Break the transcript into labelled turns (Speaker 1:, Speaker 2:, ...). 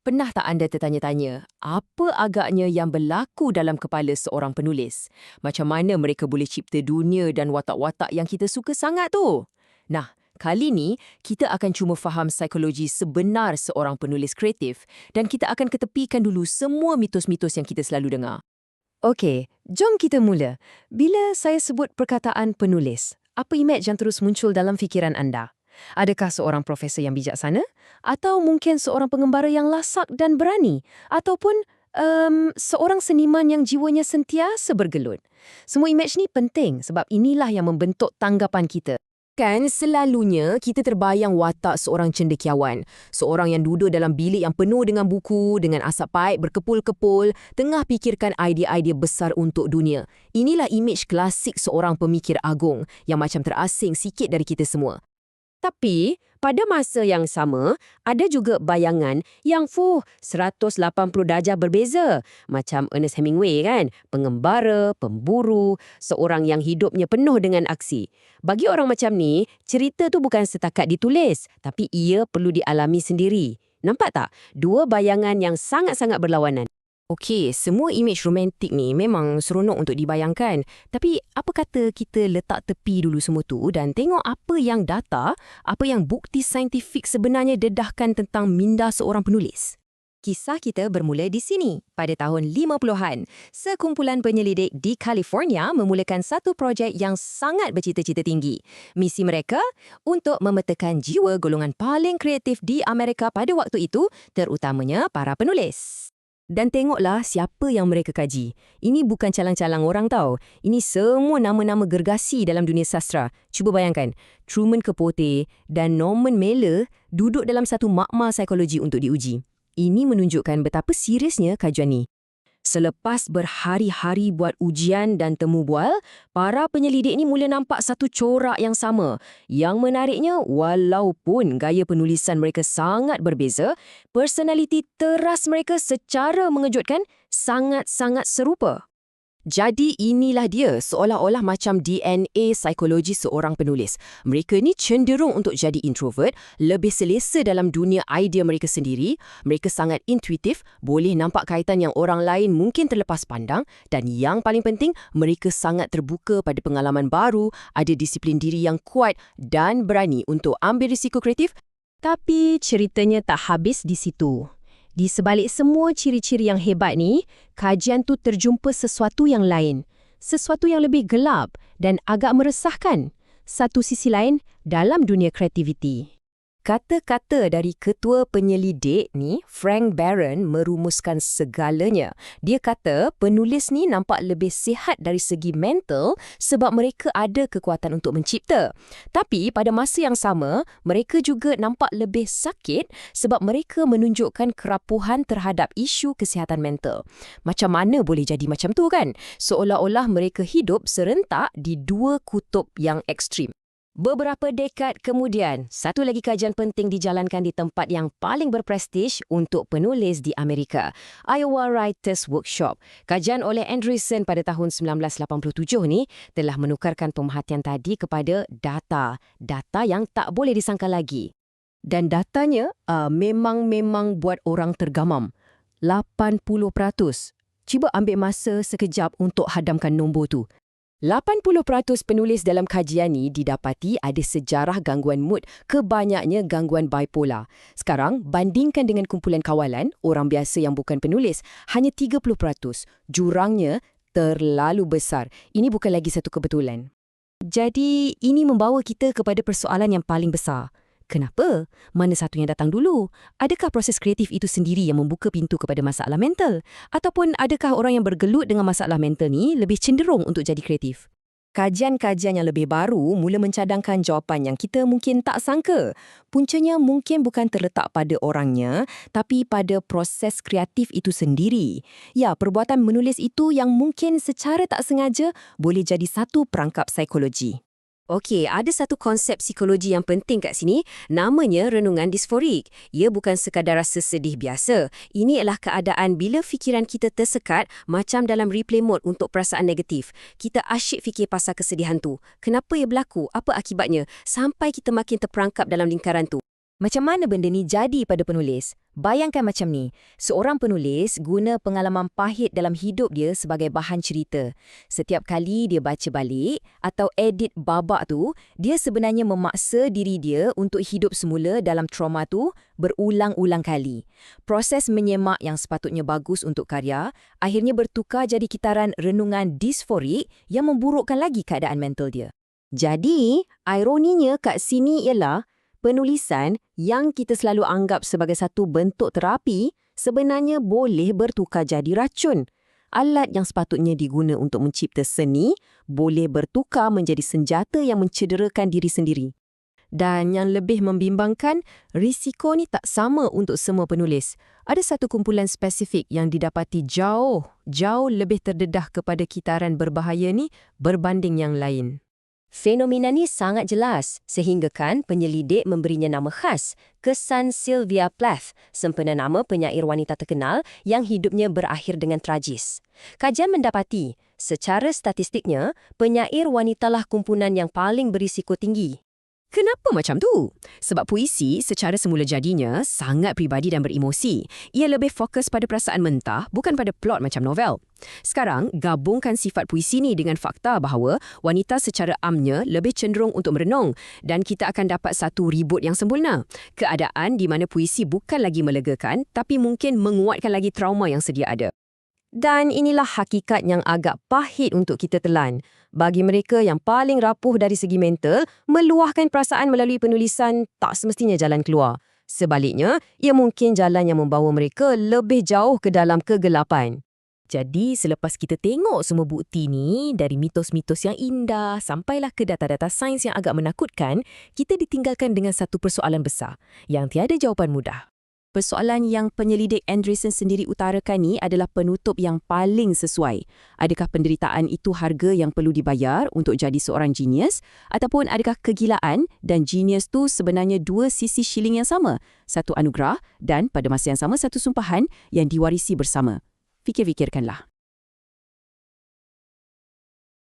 Speaker 1: Pernah tak anda tertanya-tanya, apa agaknya yang berlaku dalam kepala seorang penulis? Macam mana mereka boleh cipta dunia dan watak-watak yang kita suka sangat tu? Nah, kali ni kita akan cuma faham psikologi sebenar seorang penulis kreatif dan kita akan ketepikan dulu semua mitos-mitos yang kita selalu dengar. Okey, jom kita mula. Bila saya sebut perkataan penulis, apa imej yang terus muncul dalam fikiran anda? Adakah seorang profesor yang bijaksana? Atau mungkin seorang pengembara yang lasak dan berani? Ataupun seorang seniman yang jiwanya sentiasa bergelut? Semua imej ni penting sebab inilah yang membentuk tanggapan kita. Kan selalunya kita terbayang watak seorang cendekiawan. Seorang yang duduk dalam bilik yang penuh dengan buku, dengan asap paip berkepul-kepul, tengah fikirkan idea-idea besar untuk dunia. Inilah imej klasik seorang pemikir agung yang macam terasing sikit dari kita semua. Tapi, pada masa yang sama, ada juga bayangan yang 180 darjah berbeza. Macam Ernest Hemingway kan, pengembara, pemburu, seorang yang hidupnya penuh dengan aksi. Bagi orang macam ni, cerita tu bukan setakat ditulis, tapi ia perlu dialami sendiri. Nampak tak? Dua bayangan yang sangat-sangat berlawanan. Okey, semua imej romantik ni memang seronok untuk dibayangkan. Tapi apa kata kita letak tepi dulu semua tu dan tengok apa yang data, apa yang bukti saintifik sebenarnya dedahkan tentang minda seorang penulis. Kisah kita bermula di sini. Pada tahun 50-an, sekumpulan penyelidik di California memulakan satu projek yang sangat bercita-cita tinggi. Misi mereka untuk memetakan jiwa golongan paling kreatif di Amerika pada waktu itu, terutamanya para penulis. Dan tengoklah siapa yang mereka kaji. Ini bukan calang-calang orang tahu. Ini semua nama-nama gergasi dalam dunia sastra. Cuba bayangkan, Truman Capote dan Norman Mailer duduk dalam satu makmal psikologi untuk diuji. Ini menunjukkan betapa seriusnya kajian ni. Selepas berhari-hari buat ujian dan temu bual, para penyelidik ni mula nampak satu corak yang sama. Yang menariknya, walaupun gaya penulisan mereka sangat berbeza, personaliti teras mereka secara mengejutkan sangat-sangat serupa. Jadi inilah dia, seolah-olah macam DNA psikologi seorang penulis. Mereka ni cenderung untuk jadi introvert, lebih selesa dalam dunia idea mereka sendiri, mereka sangat intuitif, boleh nampak kaitan yang orang lain mungkin terlepas pandang, dan yang paling penting, mereka sangat terbuka pada pengalaman baru, ada disiplin diri yang kuat dan berani untuk ambil risiko kreatif. Tapi ceritanya tak habis di situ. Di sebalik semua ciri-ciri yang hebat ni, kajian tu terjumpa sesuatu yang lain. Sesuatu yang lebih gelap dan agak meresahkan. Satu sisi lain dalam dunia kreativiti. Kata-kata dari ketua penyelidik ni, Frank Barron, merumuskan segalanya. Dia kata penulis ni nampak lebih sihat dari segi mental sebab mereka ada kekuatan untuk mencipta. Tapi pada masa yang sama, mereka juga nampak lebih sakit sebab mereka menunjukkan kerapuhan terhadap isu kesihatan mental. Macam mana boleh jadi macam tu kan? Seolah-olah mereka hidup serentak di dua kutub yang ekstrim. Beberapa dekad kemudian, satu lagi kajian penting dijalankan di tempat yang paling berprestij untuk penulis di Amerika, Iowa Writers Workshop. Kajian oleh Andreessen pada tahun 1987 ni telah menukarkan pemerhatian tadi kepada data. Data yang tak boleh disangka lagi. Dan datanya memang buat orang tergamam. 80%. Cuba ambil masa sekejap untuk hadamkan nombor tu. 80% penulis dalam kajian ni didapati ada sejarah gangguan mood, kebanyaknya gangguan bipolar. Sekarang, bandingkan dengan kumpulan kawalan, orang biasa yang bukan penulis, hanya 30%. Jurangnya terlalu besar. Ini bukan lagi satu kebetulan. Jadi, ini membawa kita kepada persoalan yang paling besar. Kenapa? Mana satu yang datang dulu? Adakah proses kreatif itu sendiri yang membuka pintu kepada masalah mental? Ataupun adakah orang yang bergelut dengan masalah mental ni lebih cenderung untuk jadi kreatif? Kajian-kajian yang lebih baru mula mencadangkan jawapan yang kita mungkin tak sangka. Puncanya mungkin bukan terletak pada orangnya, tapi pada proses kreatif itu sendiri. Ya, perbuatan menulis itu yang mungkin secara tak sengaja boleh jadi satu perangkap psikologi. Okey, ada satu konsep psikologi yang penting kat sini, namanya renungan disforik. Ia bukan sekadar rasa sedih biasa. Ini adalah keadaan bila fikiran kita tersekat macam dalam replay mode untuk perasaan negatif. Kita asyik fikir pasal kesedihan tu. Kenapa ia berlaku? Apa akibatnya? Sampai kita makin terperangkap dalam lingkaran tu.
Speaker 2: Macam mana benda ni jadi pada penulis? Bayangkan macam ni, seorang penulis guna pengalaman pahit dalam hidup dia sebagai bahan cerita. Setiap kali dia baca balik atau edit babak tu, dia sebenarnya memaksa diri dia untuk hidup semula dalam trauma tu berulang-ulang kali. Proses menyemak yang sepatutnya bagus untuk karya, akhirnya bertukar jadi kitaran renungan disforik yang memburukkan lagi keadaan mental dia.
Speaker 1: Jadi, ironinya kat sini ialah penulisan yang kita selalu anggap sebagai satu bentuk terapi sebenarnya boleh bertukar jadi racun. Alat yang sepatutnya diguna untuk mencipta seni boleh bertukar menjadi senjata yang mencederakan diri sendiri. Dan yang lebih membimbangkan, risiko ni tak sama untuk semua penulis. Ada satu kumpulan spesifik yang didapati jauh lebih terdedah kepada kitaran berbahaya ni berbanding yang lain.
Speaker 2: Fenomena ni sangat jelas, sehinggakan penyelidik memberinya nama khas, kesan Sylvia Plath, sempena nama penyair wanita terkenal yang hidupnya berakhir dengan tragis. Kajian mendapati, secara statistiknya, penyair wanitalah kumpulan yang paling berisiko tinggi.
Speaker 1: Kenapa macam tu? Sebab puisi secara semula jadinya sangat pribadi dan beremosi. Ia lebih fokus pada perasaan mentah, bukan pada plot macam novel. Sekarang, gabungkan sifat puisi ni dengan fakta bahawa wanita secara amnya lebih cenderung untuk merenung dan kita akan dapat satu ribut yang sempurna. Keadaan di mana puisi bukan lagi melegakan tapi mungkin menguatkan lagi trauma yang sedia ada. Dan inilah hakikat yang agak pahit untuk kita telan. Bagi mereka yang paling rapuh dari segi mental, meluahkan perasaan melalui penulisan tak semestinya jalan keluar. Sebaliknya, ia mungkin jalan yang membawa mereka lebih jauh ke dalam kegelapan. Jadi, selepas kita tengok semua bukti ni, dari mitos-mitos yang indah sampailah ke data-data sains yang agak menakutkan, kita ditinggalkan dengan satu persoalan besar yang tiada jawapan mudah. Persoalan yang penyelidik Andreessen sendiri utarakan ni adalah penutup yang paling sesuai. Adakah penderitaan itu harga yang perlu dibayar untuk jadi seorang genius? Ataupun adakah kegilaan dan genius tu sebenarnya dua sisi shilling yang sama? Satu anugerah dan pada masa yang sama satu sumpahan yang diwarisi bersama. Fikir-fikirkanlah.